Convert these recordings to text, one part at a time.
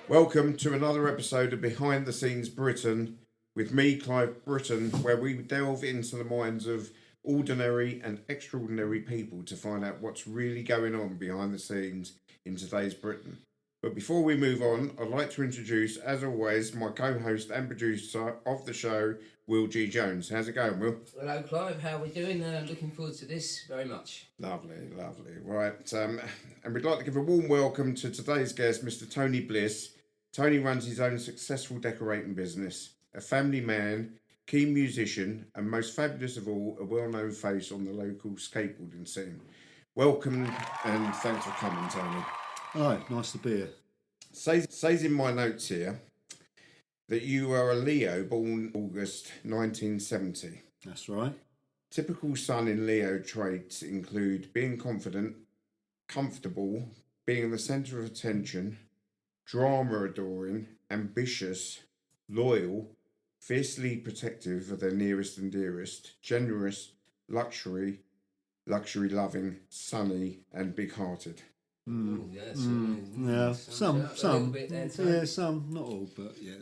Welcome to another episode of Behind the Scenes Britain with me, Clive Britton, where we delve into the minds of ordinary and extraordinary people to find out what's really going on behind the scenes in today's Britain. But before we move on, I'd like to introduce, as always, my co-host and producer of the show, Will G. Jones. How's it going, Will? Hello, Clive. How are we doing? Looking forward to this very much. Lovely. Right, and we'd like to give a warm welcome to today's guest, Mr. Tony Bliss. Tony runs his own successful decorating business, a family man, keen musician, and most fabulous of all, a well-known face on the local skateboarding scene. Welcome and thanks for coming, Tony. Hi, nice to be here. Says in my notes here that you are a Leo born August 1970. That's right. Typical sun in Leo traits include being confident, comfortable, being in the centre of attention, drama adoring, ambitious, loyal, fiercely protective of their nearest and dearest, generous, luxury loving, sunny, and big hearted. Yeah, some, not all, but yeah.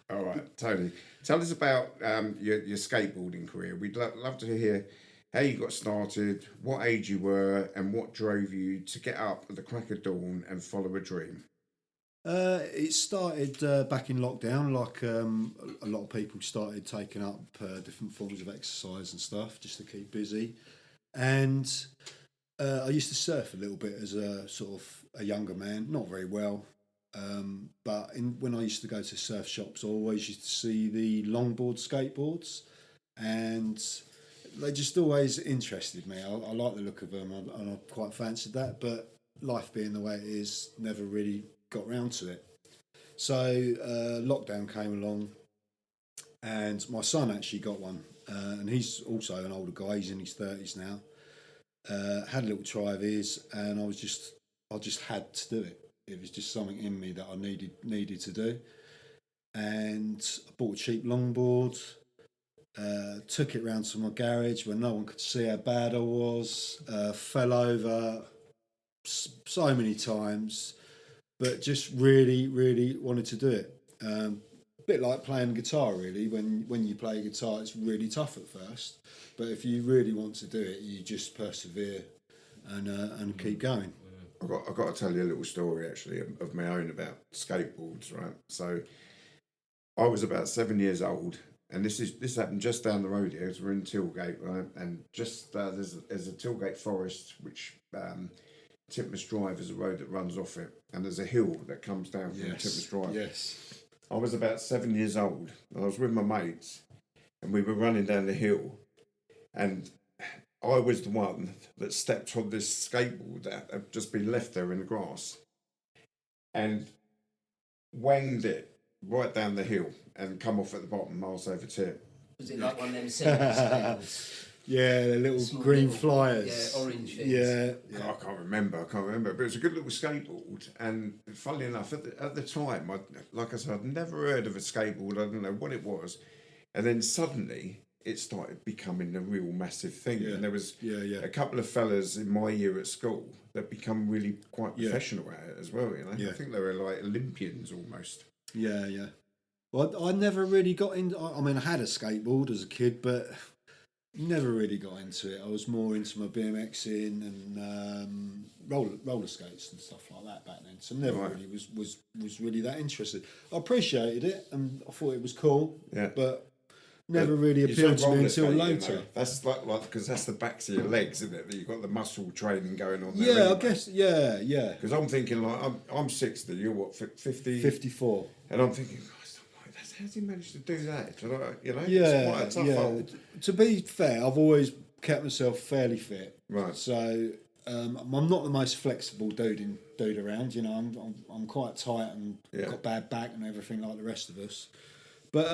All right, Tony, tell us about your skateboarding career. We'd love to hear how you got started, what age you were, and what drove you to get up at the crack of dawn and follow a dream. It started back in lockdown, like a lot of people started taking up different forms of exercise and stuff just to keep busy. And I used to surf a little bit as a sort of a younger man, not very well. But when I used to go to surf shops, I always used to see the longboard skateboards, and they just always interested me. I like the look of them, and I quite fancied that. But life being the way it is, never really got round to it. So lockdown came along, and my son actually got one, and he's also an older guy. He's in his 30s now. Had a little try of his, and I just had to do it. It was just something in me that I needed to do. And I bought a cheap longboard, took it round to my garage where no one could see how bad I was, fell over so many times, but just really, really wanted to do it. A bit like playing guitar, really. When you play guitar, it's really tough at first, but if you really want to do it, you just persevere and keep going. I've got to tell you a little story actually of my own about skateboards, right? So I was about 7 years old, and this happened just down the road here. We're in Tilgate, right? And just there's a Tilgate forest, which Titmus Drive is a road that runs off it, and there's a hill that comes down from Titmus Drive. Yes. I was about 7 years old, and I was with my mates, and we were running down the hill, and I was the one that stepped on this skateboard that had just been left there in the grass and wanged it right down the hill and come off at the bottom, miles over tip. Was it like one of them skateboards? Yeah, the little green flyers. Yeah, orange things. Yeah. I can't remember, but it was a good little skateboard. And funnily enough, at the time, like I said, I'd never heard of a skateboard. I didn't know what it was. And then suddenly it started becoming a real massive thing. Yeah. And there was a couple of fellas in my year at school that become really quite professional at it as well, you know. Yeah. I think they were like Olympians almost. Yeah. Well, I never really got into. I mean, I had a skateboard as a kid, but never really got into it. I was more into my BMXing and roller skates and stuff like that back then. So never really was really that interested. I appreciated it and I thought it was cool. Yeah. But never really appealed to me until later. You know? That's like because that's the backs of your legs, isn't it? That you've got the muscle training going on there. Yeah, anyway. I guess. Yeah. Because I'm thinking like I'm 60. You're what 50? 54. And I'm thinking, how's he managed to do that? You know, Yeah, it's quite a tough old. To be fair, I've always kept myself fairly fit. Right. So I'm not the most flexible dude around. You know, I'm quite tight and got bad back and everything like the rest of us. But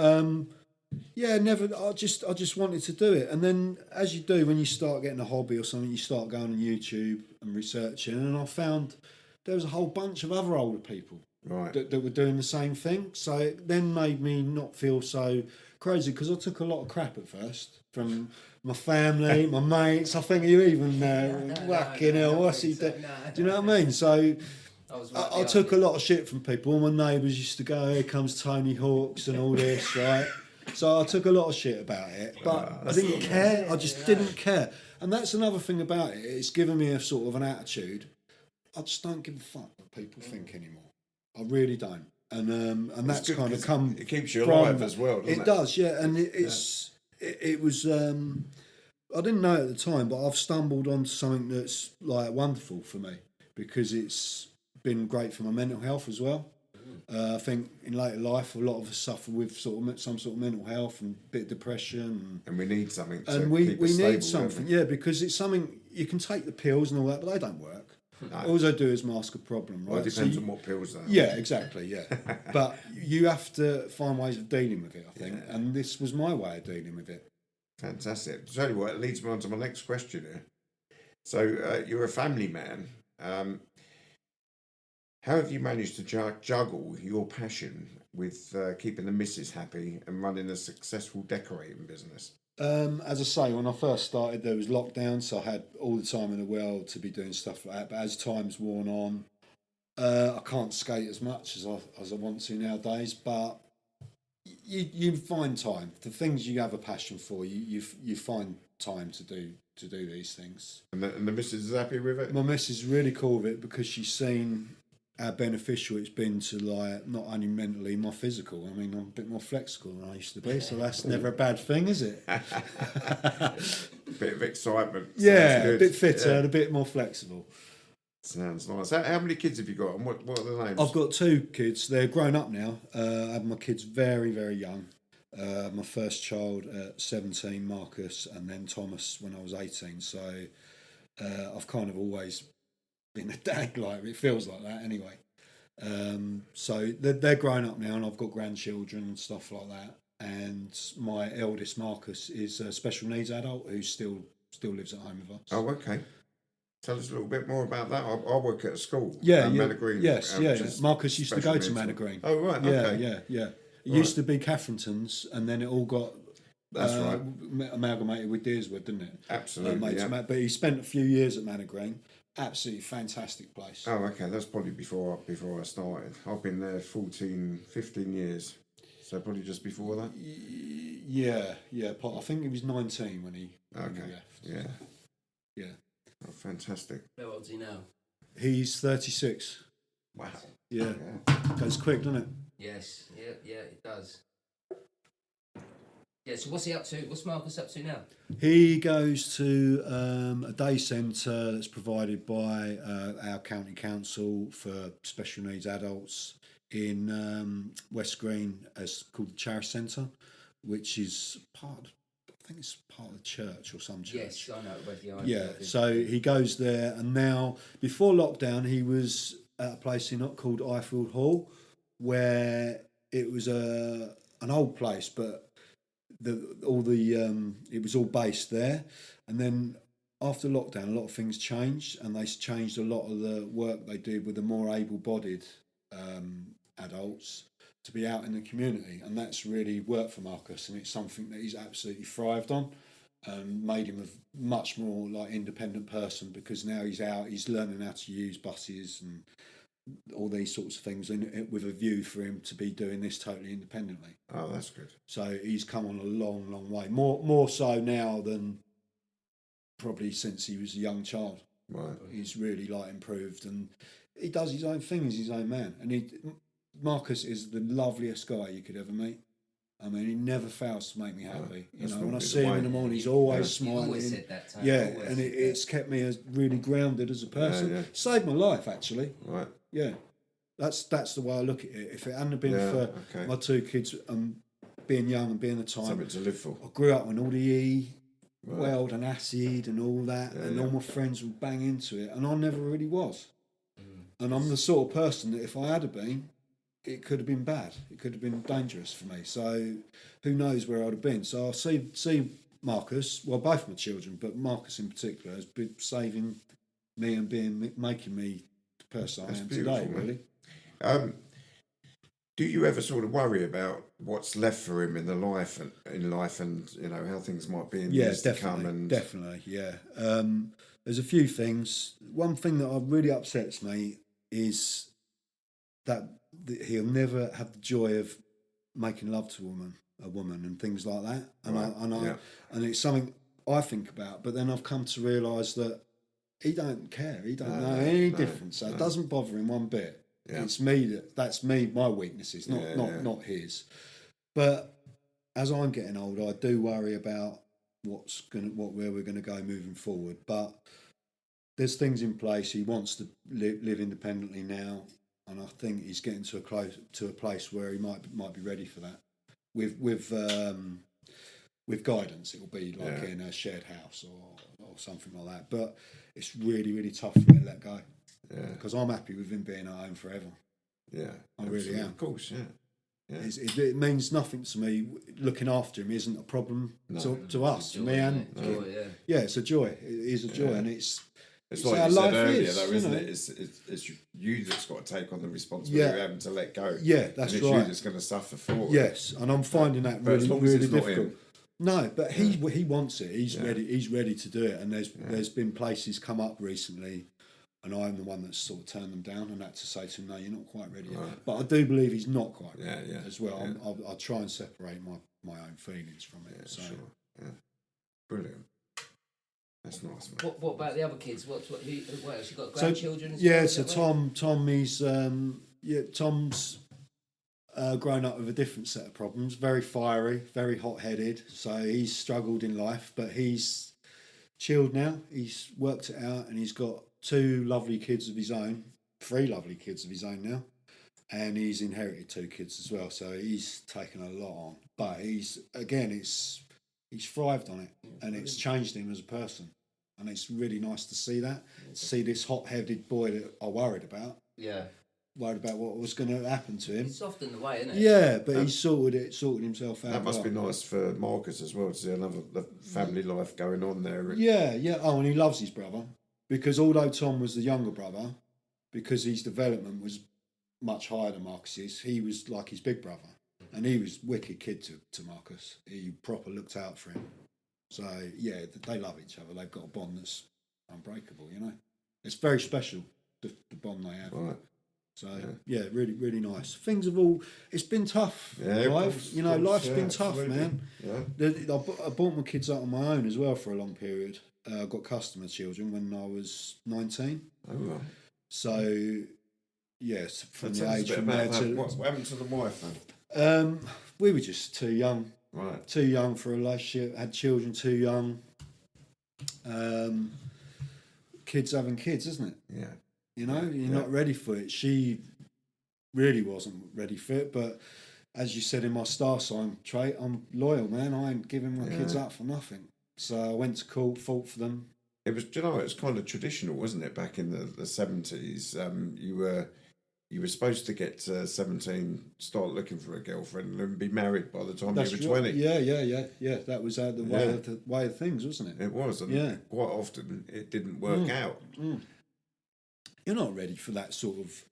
never. I just wanted to do it, and then as you do when you start getting a hobby or something, you start going on YouTube and researching, and I found there was a whole bunch of other older people. Right. That were doing the same thing. So it then made me not feel so crazy because I took a lot of crap at first from my family, my mates. I think you even whacking hell, what's he doing? Do you know what I mean? So was right I behind took a you. lot of shit from people. All my neighbours used to go, "Here comes Tony Hawks" and all this, right? So I took a lot of shit about it, but I didn't care. I just didn't care, and that's another thing about it. It's given me a sort of an attitude. I just don't give a fuck what people think anymore. I really don't, and that's good kind of 'cause come. it keeps you from alive that. as well, doesn't it? It does, yeah, and it was. I didn't know at the time, but I've stumbled onto something that's like wonderful for me because it's been great for my mental health as well. I think in later life, a lot of us suffer with some sort of mental health and a bit of depression, And we need something to and we keep us stable, need something, don't we? yeah, because it's something you can take the pills and all that, but they don't work. No. All they do is mask a problem, right? Well, it depends on what pills they are. Yeah, exactly, yeah. But you have to find ways of dealing with it, I think, and this was my way of dealing with it. Fantastic. Tell you what, it leads me on to my next question here. So you're a family man. How have you managed to juggle your passion with keeping the missus happy and running a successful decorating business? As I say, when I first started, there was lockdown, so I had all the time in the world to be doing stuff like that. But as time's worn on, I can't skate as much as I want to nowadays. But you find time. The things you have a passion for, you find time to do these things. And the missus is happy with it? My missus is really cool with it because she's seen how beneficial it's been to, like, not only mentally, my physical. I mean, I'm a bit more flexible than I used to be, so that's never a bad thing, is it? Bit of excitement. Yeah, Sounds a good. bit fitter Yeah. and a bit more flexible. Sounds nice. How many kids have you got, and what are the names? I've got 2 kids. They're grown up now. I had my kids very, very young. My first child at 17, Marcus, and then Thomas when I was 18. So I've kind of always been a dad, like, it feels like that anyway. So they're grown up now, and I've got grandchildren and stuff like that. And my eldest, Marcus, is a special needs adult who still lives at home with us. Oh, okay. Tell us a little bit more about that. I work at a school. Yeah, Manor Green. yes, which yeah. is Marcus used to special go to needs. Manor Green. Oh, right. Yeah, Okay. yeah. It used to be Caffrington's, and then it all got That's right. amalgamated with Deerswood, didn't it? Absolutely. Yeah. But he spent a few years at Manor Green. Absolutely fantastic place. Oh, okay. That's probably before I started. I've been there 14, 15 years. So probably just before that. Yeah. I think he was 19 when he left. Yeah. Yeah. Oh, fantastic. How old's he now? He's 36. Wow. Yeah. Goes quick, doesn't it? Yes, yeah, it does. Yeah, so what's he up to? What's Marcus up to now? He goes to a day centre that's provided by our county council for special needs adults in West Green, as called the Charity Centre, which is I think it's part of the church or some church. Yes, I know where the idea Yeah, is. so he goes there, and now before lockdown, he was at a place called Ifield Hall, where it was an old place, but it was all based there. And then after lockdown, a lot of things changed, and they changed a lot of the work they did with the more able-bodied adults to be out in the community, and that's really worked for Marcus, and it's something that he's absolutely thrived on. Made him a much more like independent person, because now he's out, he's learning how to use buses and all these sorts of things, and with a view for him to be doing this totally independently. Oh, that's good. So he's come on a long, long way. More so now than probably since he was a young child. Right. He's really like improved, and he does his own thing. He's his own man, and Marcus is the loveliest guy you could ever meet. I mean, he never fails to make me happy. You know, when I see him in the morning, he's always smiling. You always said that, Tony. Yeah, and it's kept me as really grounded as a person. Yeah. Saved my life, actually. Right. Yeah, that's the way I look at it. If it hadn't been for my 2 kids being young and being the time, Something to live for. I grew up on all the weld and acid and all that, and all my friends would bang into it, and I never really was. And I'm the sort of person that if I had been, it could have been bad. It could have been dangerous for me. So who knows where I'd have been. So I see Marcus, well, both my children, but Marcus in particular, has been saving me and making me the person I am today, really. Do you ever sort of worry about what's left for him in life, and you know how things might be in years to come? And Definitely, yeah. There's a few things. One thing that really upsets me is that he'll never have the joy of making love to a woman and things like that. And and it's something I think about. But then I've come to realise that he don't care. He don't know any difference. So it doesn't bother him one bit. Yeah. It's me that's me. My weaknesses, not his. But as I'm getting older, I do worry about where we're gonna go moving forward. But there's things in place. He wants to live independently now, and I think he's getting to a place where he might be ready for that. With guidance, it will be like in a shared house or something like that. But it's really, really tough for me to let go. Yeah. Because I'm happy with him being at home forever. Yeah, I really am. Of course, yeah. It means nothing to me. Looking after him isn't a problem to us, joy, me and it's a joy. It is a joy, and it's like you said earlier, though, isn't it? It's you that's got to take on the responsibility of having to let go. Yeah, that's and it's right. you that's going to suffer for it. Yes, and I'm finding that really, really difficult. No, but he wants it. He's ready. He's ready to do it. And there's been places come up recently, and I'm the one that's sort of turned them down, and had to say to him, "No, you're not quite ready yet." Right. But I do believe he's not quite ready as well. Yeah. I'll try and separate my own feelings from it. So. Sure. Yeah. Brilliant. That's nice. What about the other kids? What else? You got grandchildren? So Tom's grown up with a different set of problems. Very fiery, very hot-headed. So he's struggled in life, but he's chilled now. He's worked it out, and he's got 2 lovely kids of his own, 3 lovely kids of his own now, and he's inherited 2 kids as well. So he's taken a lot on, but he's thrived on it, and it's changed him as a person. And it's really nice to see that. To see this hot-headed boy that I worried about. Yeah. Worried about what was going to happen to him. It's often the way, isn't it? Yeah, but he sorted himself out. That must be nice for Marcus as well, to see another family life going on there. Yeah. Oh, and he loves his brother. Because although Tom was the younger brother, because his development was much higher than Marcus's, he was like his big brother. And he was a wicked kid to Marcus. He proper looked out for him. So, yeah, they love each other. They've got a bond that's unbreakable, you know. It's very special, the bond they have. Right. So, yeah, really, really nice. Things have it's been tough, life. Life's been tough, man. Yeah. I brought my kids up on my own as well for a long period. I got customer children when I was 19. Oh, right. So, yes, from the age from there to... What happened to the wife then? We were just too young. Right. Too young for a relationship, had children too young. Kids having kids, isn't it? Yeah. You're not ready for it. She really wasn't ready for it, but as you said in my star sign trait, I'm loyal, man. I ain't giving my kids up for nothing. So I went to court, fought for them. It was, it was kind of traditional, wasn't it, back in the 70s? You were supposed to get 17, start looking for a girlfriend, and be married by the time you were 20. Yeah. That was the way of things, wasn't it? It was, and quite often it didn't work out. Mm. You're not ready for that sort of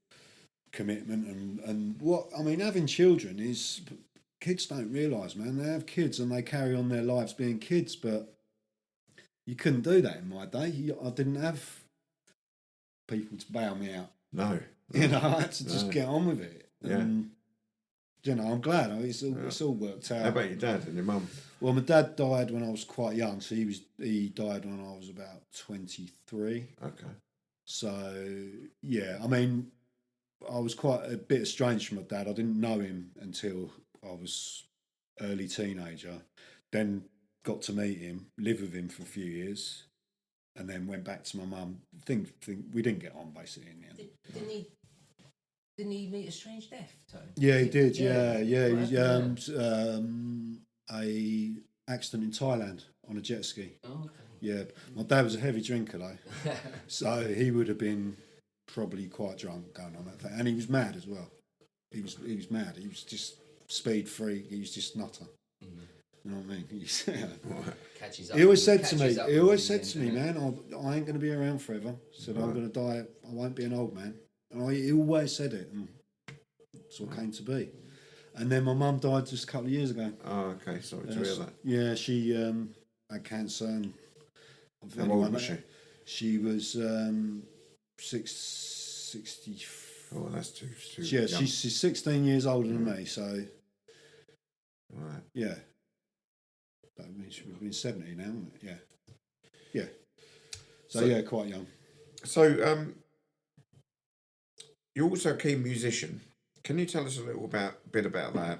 commitment, and having children is, kids don't realise, man. They have kids and they carry on their lives being kids, but you couldn't do that in my day. I didn't have people to bail me out. No. I had to just get on with it. And, I'm glad. It's all worked out. How about your dad and your mum? Well, my dad died when I was quite young, so he died when I was about 23. Okay. So, yeah, I was quite a bit estranged from my dad. I didn't know him until I was early teenager. Then got to meet him, lived with him for a few years, and then went back to my mum. We didn't get on, basically, in the end. Didn't he meet a strange death, Tony? Yeah, he did. Yeah. He, a accident in Thailand on a jet ski. Oh, okay. Yeah, my dad was a heavy drinker though, so he would have been probably quite drunk going on that thing, and he was mad as well. He was mad. He was just speed freak. He was just nutter. Mm-hmm. You know what I mean? Catches up. He always said to me, man, I ain't going to be around forever. He said, I'm going to die. I won't be an old man. And he always said it, and that's what came to be. And then my mum died just a couple of years ago. Oh, okay. Sorry to hear that. Yeah, she had cancer. And how old was she? She was 60 60. Oh, that's too Yeah, young. she's 16 years older than me, so Right. yeah. That means she would have been 70 now, wouldn't it? Yeah. So yeah, quite young. So, you're also a keen musician. Can you tell us a little bit about that?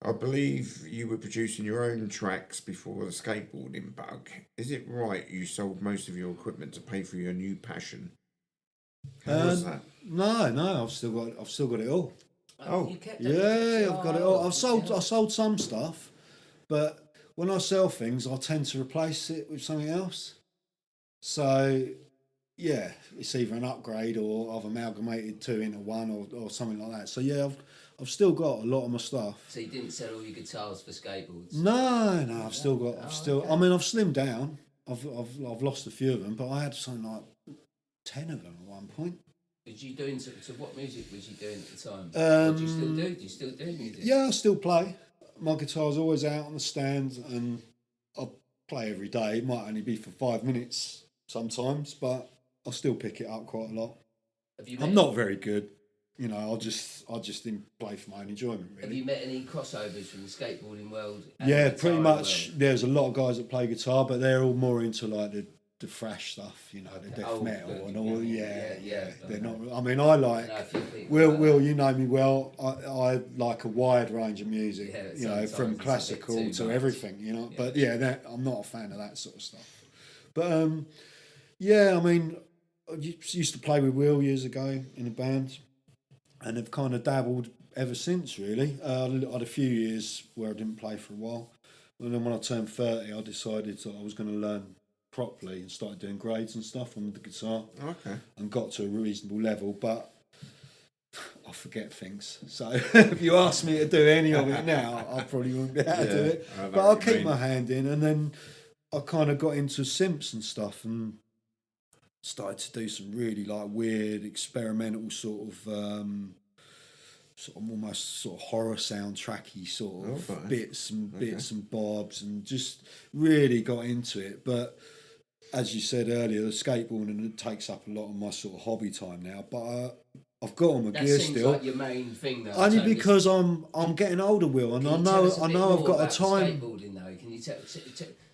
I believe you were producing your own tracks before the skateboarding bug. Is it right you sold most of your equipment to pay for your new passion? How was that? No, I've still got it all. Oh. You kept Yeah, I've got it all. I Yeah. sold some stuff, but when I sell things, I tend to replace it with something else. So yeah, it's either an upgrade or I've amalgamated two into one or something like that. So yeah, I've still got a lot of my stuff. So you didn't sell all your guitars for skateboards? No, I've still got. Okay. I mean, I've slimmed down. I've lost a few of them, but I had something like 10 of them at one point. Was you doing so what music was you doing at the time? What do you still do? Do you still do music? Yeah, I still play. My guitar's always out on the stand, and I play every day. It might only be for 5 minutes sometimes, but I still pick it up quite a lot. I'm not very good, you know. I just play for my own enjoyment. Really. Have you met any crossovers from the skateboarding world? Yeah, pretty much. There's a lot of guys that play guitar, but they're all more into like the thrash stuff, you know, the death metal and all. Yeah. They're not. I mean, I like. Will, you know me well. I like a wide range of music. Yeah, you know, from classical to everything. You know, but I'm not a fan of that sort of stuff. But yeah, I mean, I used to play with Will years ago in a band, and have kind of dabbled ever since. Really, I had a few years where I didn't play for a while, and then when I turned 30, I decided that I was going to learn properly and started doing grades and stuff on the guitar. Okay. And got to a reasonable level, but I forget things. So if you ask me to do any of it now, I probably wouldn't be able to do it. But I'll keep my hand in, and then I kind of got into synths and stuff and started to do some really like weird experimental sort of almost sort of horror soundtracky sort of bits and bobs, and just really got into it. But as you said earlier, the skateboarding takes up a lot of my sort of hobby time now. But I've got all my gear still. That seems like your main thing, though. Only because I'm getting older, Will, and I know I've got a time. Skateboarding, though, can you tell?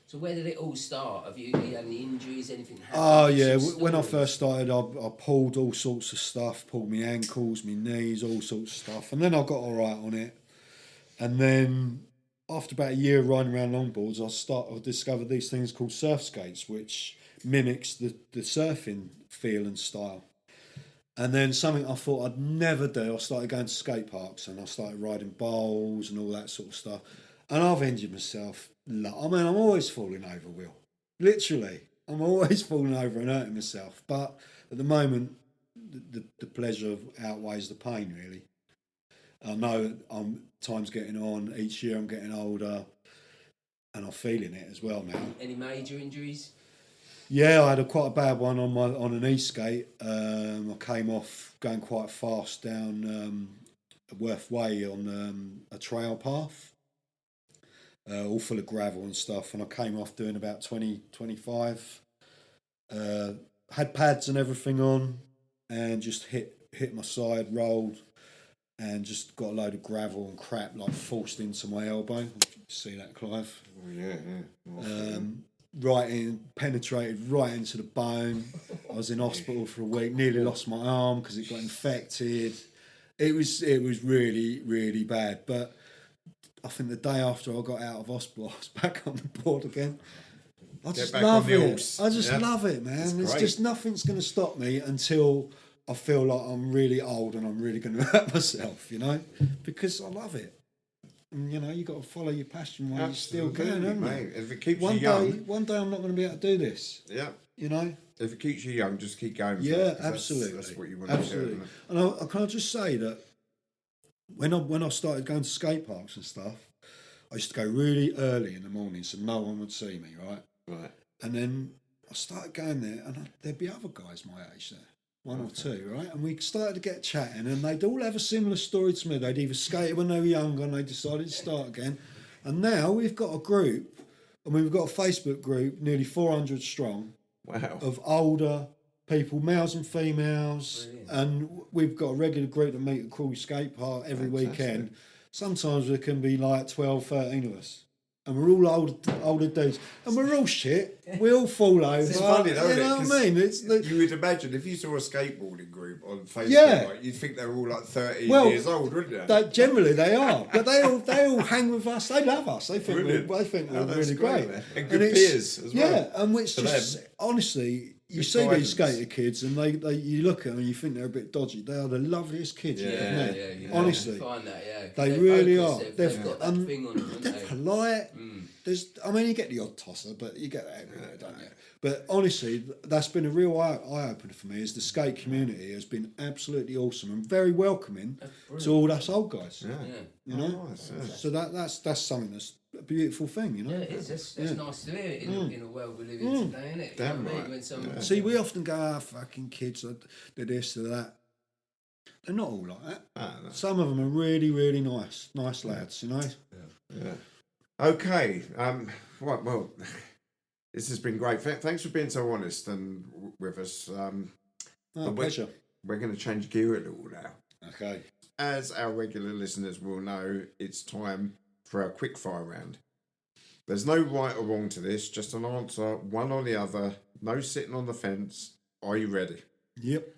So where did it all start? Have you had any injuries? Anything happened? Oh yeah, when I first started, I pulled all sorts of stuff, pulled my ankles, my knees, all sorts of stuff, and then I got all right on it. And then after about a year riding around longboards, I discovered these things called surf skates, which mimics the surfing feel and style. And then something I thought I'd never do, I started going to skate parks and I started riding bowls and all that sort of stuff. And I've injured myself. I mean, I'm always falling over, Will. Literally. I'm always falling over and hurting myself. But at the moment, the pleasure outweighs the pain, really. I know time's getting on. Each year I'm getting older, and I'm feeling it as well now. Any major injuries? Yeah, I had quite a bad one on an e-skate. I came off going quite fast down Worth Way on a trail path, all full of gravel and stuff, and I came off doing about 20, 25. Had pads and everything on, and just hit my side, rolled, and just got a load of gravel and crap like forced into my elbow. You see that, Clive? Oh, yeah. Penetrated right into the bone. I was in hospital for a week, nearly lost my arm because it got infected. It was really, really bad. But I think the day after I got out of hospital, I was back on the board again. I just love it. I just love it, man. It's just nothing's going to stop me until I feel like I'm really old and I'm really going to hurt myself, you know, because I love it. And, you know, you got to follow your passion while you're still going, haven't you? If it keeps you young. One day I'm not going to be able to do this. Yeah. You know? If it keeps you young, just keep going. Yeah, absolutely. That's what you want to do. And I can just say that when I started going to skate parks and stuff, I used to go really early in the morning so no one would see me, right? Right. And then I started going there, and there'd be other guys my age there. One or two, right? And we started to get chatting, and they'd all have a similar story to me. They'd either skated when they were younger and they decided to start again. And now we've got a group, we've got a Facebook group, nearly 400 strong, wow, of older people, males and females, Brilliant. and we've got a regular group that meet at Crawley Skate Park every weekend. Sometimes there can be like 12, 13 of us. And we're all older dudes. And we're all shit. We all fall over. It's funny, though, you isn't it? know what 'Cause I mean? you would imagine if you saw a skateboarding group on Facebook, Yeah. like, you'd think they were all like 13 Well, years old, wouldn't you? Generally they are. But they all hang with us. They love us. They think Brilliant. we're That's really great. man. And good it's- peers as well. Yeah, and it's For just, them. honestly, you Good see guidance. these skater kids and they you look at them and you think they're a bit dodgy. They are the loveliest kids you've ever met. you Honestly. find that, yeah. They They're really focused, are. They've got that thing on them, haven't They're they? polite. I mean, you get the odd tosser, but you get that everywhere, don't you? But honestly, that's been a real eye opener for me. Is the skate community has been absolutely awesome and very welcoming to all us old guys. Yeah. You know, Nice, yeah. so that's something that's a beautiful thing. You know, Yeah, it is. That's nice to hear in a world we live in today, isn't it? Damn You know what I mean? right. When someone, See, we often go, fucking kids, they're this, they're that. They're not all like that. No. Some of them are really, really nice lads. You know. Yeah. Okay. Right. Well, this has been great. Thanks for being so honest and with us. Pleasure. We're going to change gear a little now. Okay. As our regular listeners will know, it's time for our quick fire round. There's no right or wrong to this, just an answer, one or the other. No sitting on the fence. Are you ready? Yep.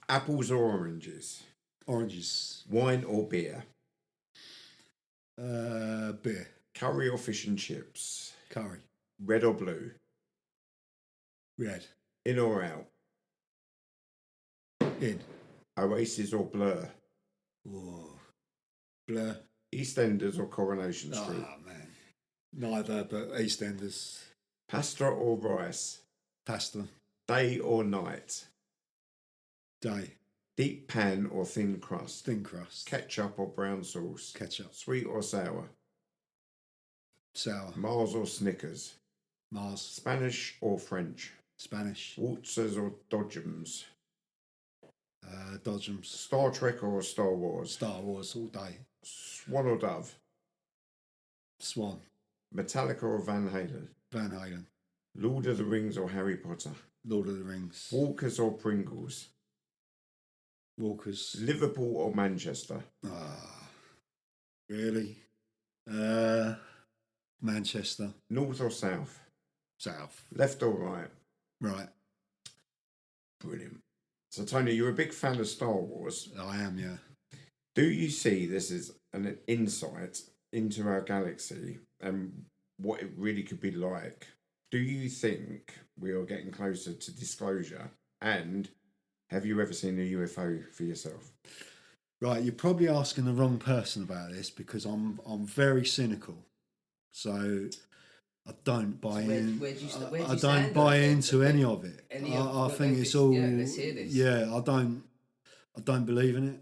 Apples or oranges? Oranges. Wine or beer? Beer. Curry or fish and chips? Curry. Red or blue? Red. In or out? In. Oasis or Blur? Whoa. Blur. EastEnders or Coronation Street? Oh, man. Neither, but EastEnders. Pasta or rice? Pasta. Day or night? Day. Deep pan or thin crust? Thin crust. Ketchup or brown sauce? Ketchup. Sweet or sour? Sour. Mars or Snickers? Mars. Spanish or French? Spanish. Waltzers or Dodgems? Dodgems. Star Trek or Star Wars? Star Wars all day. Swan or Dove? Swan. Metallica or Van Halen? Van Halen. Lord of the Rings or Harry Potter? Lord of the Rings. Walkers or Pringles? Walkers. Liverpool or Manchester? Really? Manchester. North or South? South. Left or right? Right. Brilliant. So, Tony, you're a big fan of Star Wars. I am, yeah. Do you see this as an insight into our galaxy and what it really could be like? Do you think we are getting closer to disclosure? And have you ever seen a UFO for yourself? Right, you're probably asking the wrong person about this because I'm very cynical. So I don't buy in. where do you I stand don't on buy it? into any of it. I think it's all. Yeah, let's hear this. Yeah, I don't believe in it.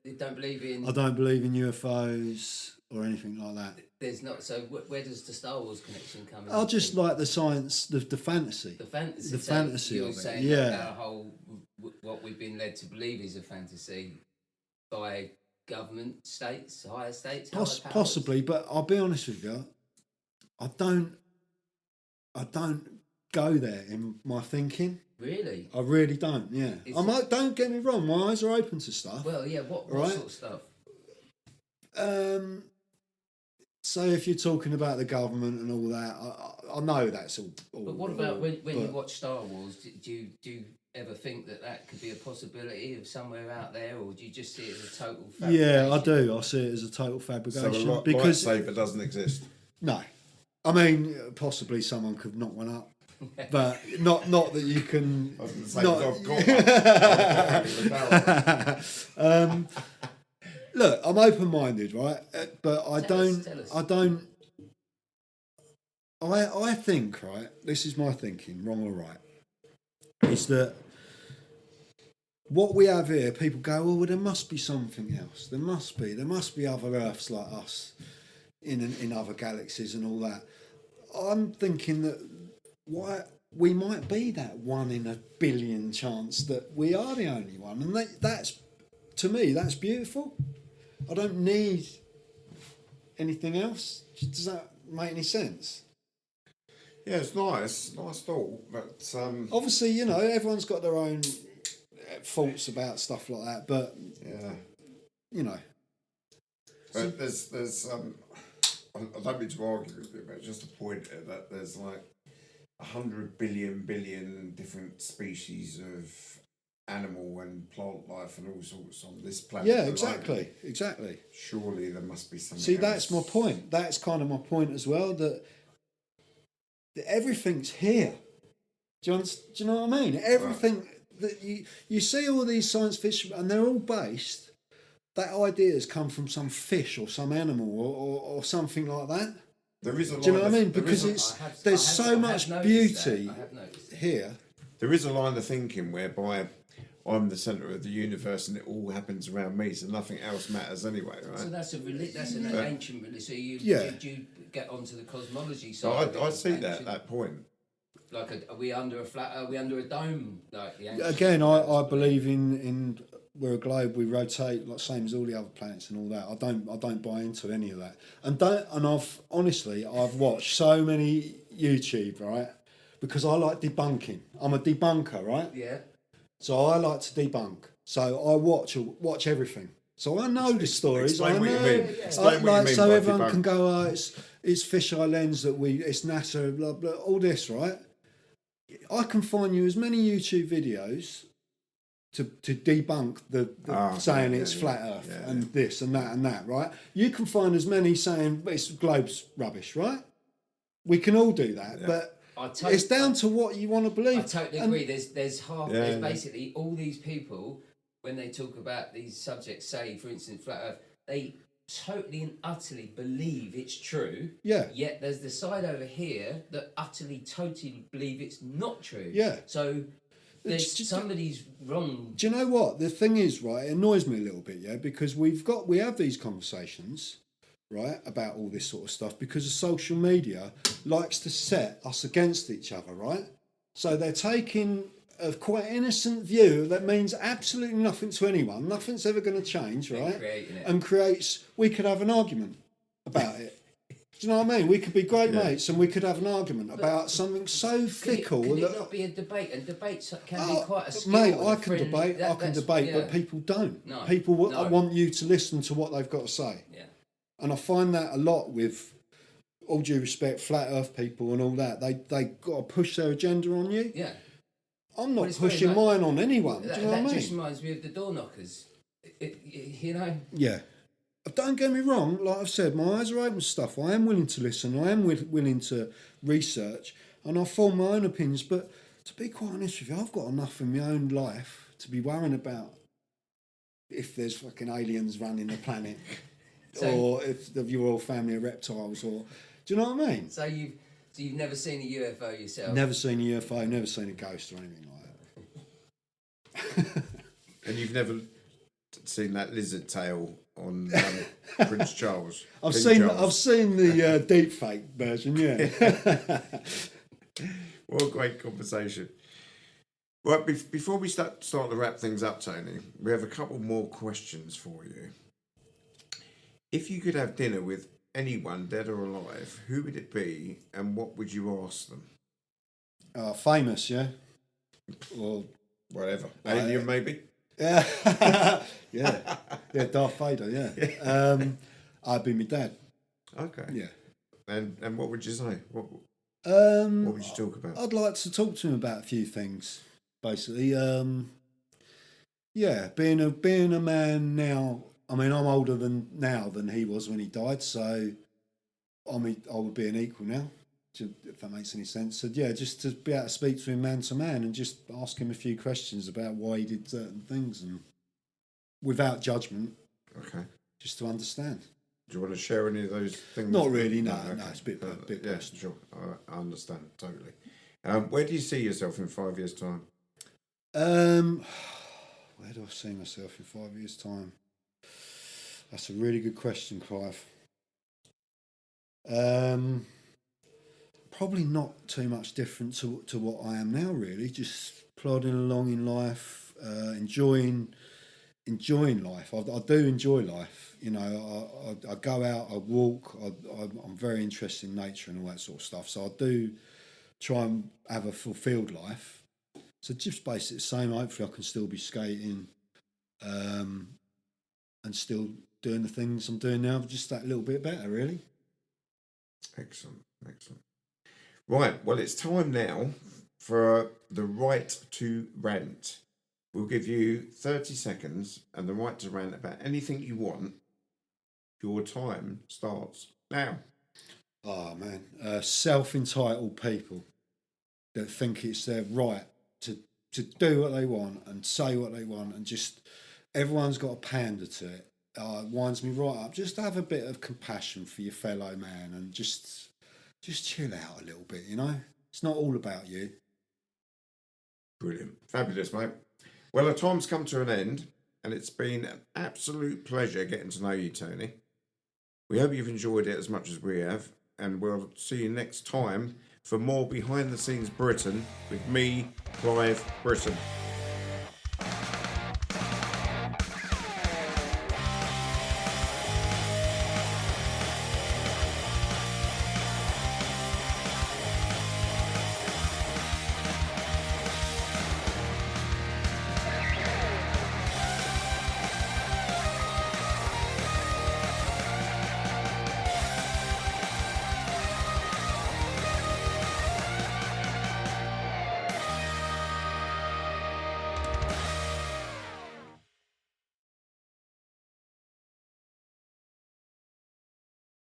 You don't believe in. I don't believe in UFOs or anything like that. There's not. So where does the Star Wars connection come in? I just like the science, the fantasy. the fantasy. the So fantasy You're of it, saying yeah. that our whole what we've been led to believe is a fantasy by government, states, higher states, higher powers? Possibly, but I'll be honest with you. I don't go there in my thinking. Really? I really don't. Yeah, don't get me wrong. My eyes are open to stuff. Well, yeah. What Right. sort of stuff? So if you're talking about the government and all that, I know that's all. But what about when you watch Star Wars? Do you ever think that could be a possibility of somewhere out there, or do you just see it as a total fabrication? Yeah, I do. I see it as a total fabrication because lightsaber doesn't exist. no, I mean possibly someone could knock one up, but not that you can. I was going to say, not- I've got one. Look, I'm open-minded, right? But I Tell don't. us. I think, right. This is my thinking, wrong or right. Is that what we have here? People go, well, there must be something else. There must be other Earths like us in other galaxies and all that. I'm thinking that we might be that 1 in a billion chance that we are the only one, and that's to me that's beautiful. I don't need anything else. Does that make any sense? Yeah, it's nice thought, but Obviously, you know, everyone's got their own faults about stuff like that, but yeah. you know, But there's I don't mean to argue with you, but just a point here that there's like 100 billion different species of animal and plant life and all sorts on this planet. yeah, alone. exactly. Surely there must be something. See, else. that's my point. That's kind of my point as well. That everything's here. Do you know what I mean? Everything that you see, all these science fiction, and they're all based. That ideas come from some fish or some animal or something like that. There is a line. Do you know what I mean? There Because is there's so much beauty I have noticed here. there is a line of thinking whereby I'm the centre of the universe and it all happens around me, so nothing else matters anyway, right? So that's an ancient religion. So you get onto the cosmology So side. I see that point. Like, are we under a flat? Are we under a dome? Like the ancient Again, I believe in we're a globe. We rotate like same as all the other planets and all that. I don't buy into any of that. And I've watched so many YouTube, right? Because I like debunking. I'm a debunker, right? Yeah. So I like to debunk. So I watch everything. So I know the stories. Explain I what you know, mean. Explain what you mean so by everyone debunk. can go, oh, it's fisheye lens it's NASA, blah blah, all this, right? I can find you as many YouTube videos to debunk the saying it's flat Earth and this and that, right? You can find as many saying it's globe's rubbish, right? We can all do that, but it's down to what you want to believe. I totally agree. There's basically all these people when they talk about these subjects, say for instance flat Earth, they totally and utterly believe it's true. Yeah. Yet there's the side over here that utterly, totally believe it's not true. Yeah. So somebody's wrong. Do you know what the thing is? Right, it annoys me a little bit, yeah, because we have these conversations, right, about all this sort of stuff because the social media likes to set us against each other, right? So they're taking a quite innocent view that means absolutely nothing to anyone. Nothing's ever going to change, right? And creates. We could have an argument about it. Do you know what I mean? We could be great mates and we could have an argument about something so fickle. Can it not be a debate? And debates can be quite a skill. Mate, I can debate, but people don't. No, people want you to listen to what they've got to say. Yeah. And I find that a lot with, all due respect, flat earth people and all that. They got to push their agenda on you. Yeah. I'm not pushing mine on anyone. Do you know what I mean? That just reminds me of the door knockers. You know? Yeah. Don't get me wrong, like I've said, my eyes are open to stuff. I am willing to listen, I am willing to research, and I form my own opinions. But to be quite honest with you, I've got enough in my own life to be worrying about if there's fucking aliens running the planet or if the royal family are reptiles, or do you know what I mean? So you've never seen a UFO yourself? Never seen a UFO, never seen a ghost or anything like that. And you've never seen that lizard tail on Prince Charles? I've seen the deep fake version, yeah. What a great conversation. Right, before we start to wrap things up, Tony, we have a couple more questions for you. If you could have dinner with anyone, dead or alive, who would it be and what would you ask them? Famous, yeah? Or whatever. Alien, maybe? Yeah. yeah, Darth Vader, yeah. I'd be my dad. Okay. Yeah. And what would you say? What would you talk about? I'd like to talk to him about a few things, basically. Being a man now. I mean, I'm older than he was when he died, so I would be an equal now, if that makes any sense. So yeah, just to be able to speak to him man to man and just ask him a few questions about why he did certain things and without judgment. Okay. Just to understand. Do you want to share any of those things? Not really, no. Okay. No, it's a bit yeah, sure. I understand totally. Where do you see yourself in 5 years' time? Where do I see myself in 5 years' time? That's a really good question, Clive. Probably not too much different to what I am now, really. Just plodding along in life, enjoying life. I do enjoy life. You know, I go out, I walk. I'm very interested in nature and all that sort of stuff. So I do try and have a fulfilled life. So just basically the same. Hopefully I can still be skating and still doing the things I'm doing now, just that little bit better, really. Excellent. Right, well, it's time now for the right to rant. We'll give you 30 seconds and the right to rant about anything you want. Your time starts now. Oh, man. Self-entitled people that think it's their right to do what they want and say what they want, and just everyone's got to pander to it. It winds me right up. Just have a bit of compassion for your fellow man and just chill out a little bit, you know? It's not all about you. Brilliant. Fabulous, mate. Well, our time's come to an end, and it's been an absolute pleasure getting to know you, Tony. We hope you've enjoyed it as much as we have, and we'll see you next time for more Behind the Scenes Britain with me, Clive Britton.